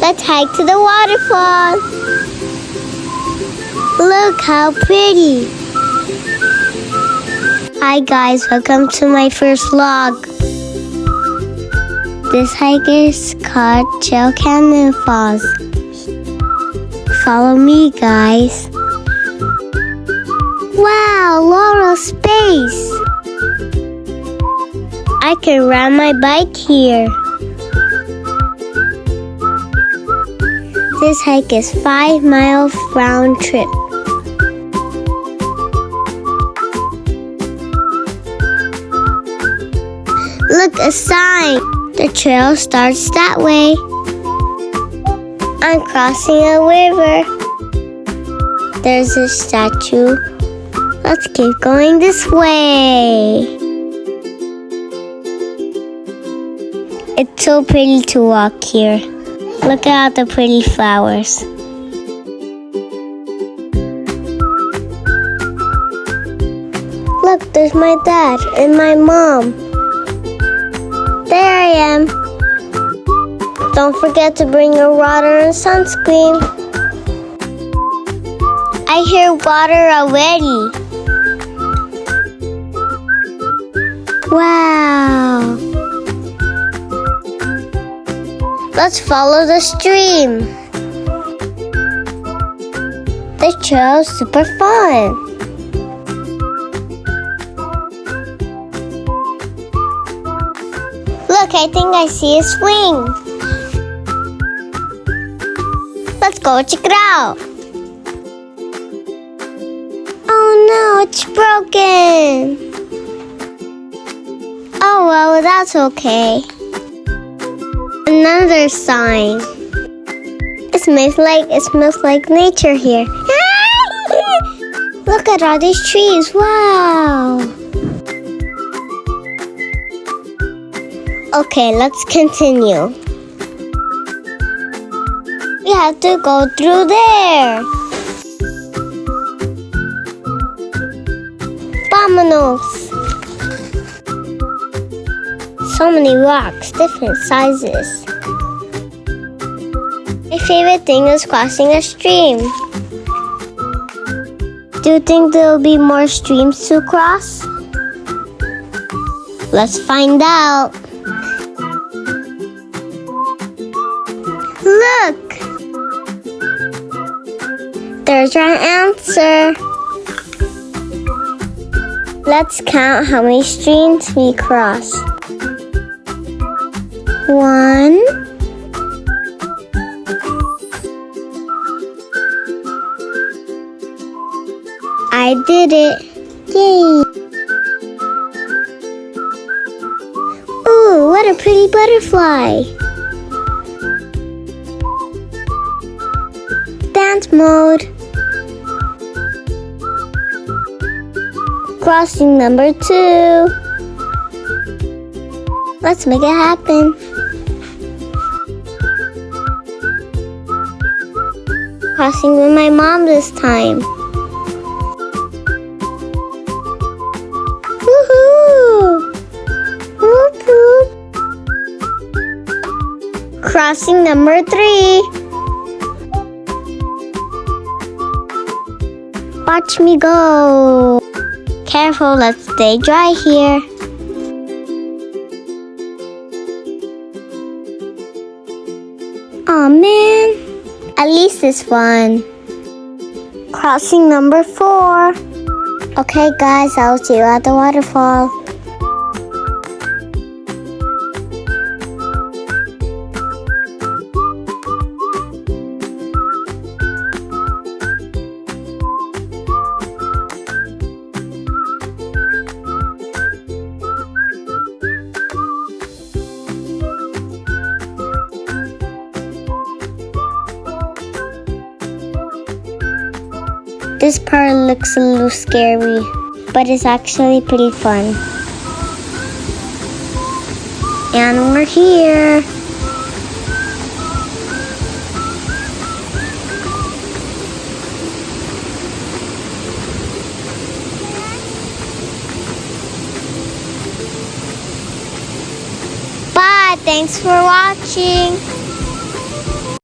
Let's hike to the waterfall. Look how pretty. Hi guys, welcome to my first vlog. This hike is called Waterfalls. Follow me guys. Wow, lot of space. I can ride my bike here. This hike is 5-mile round trip. Look, a sign. The trail starts that way. I'm crossing a river. There's a statue. Let's keep going this way. It's so pretty to walk here. Look at all the pretty flowers. Look, there's my dad and my mom. There I am. Don't forget to bring your water and sunscreen. I hear water already. Wow. Let's follow the stream. The trail is super fun. Look, I think I see a swing. Let's go check it out. Oh no, it's broken. Oh well, that's okay. Another sign. It smells like nature here. Look at all these trees. Wow. Okay, let's continue. We have to go through there. Vámonos. So many rocks, different sizes. My favorite thing is crossing a stream. Do you think there will be more streams to cross? Let's find out. Look! There's our answer. Let's count how many streams we cross. 1, 'I did it. Yay! Ooh, what a pretty butterfly. Dance mode. Crossing number 2. Let's make it happen. Crossing with my mom this time. Woohoo! Whoop whoop. Crossing number 3. Watch me go. Careful, let's stay dry here. Aw man, at least it's fun. Crossing number 4. Okay guys, I'll see you at the waterfall. This part looks a little scary, but it's actually pretty fun. And we're here. Bye, thanks for watching.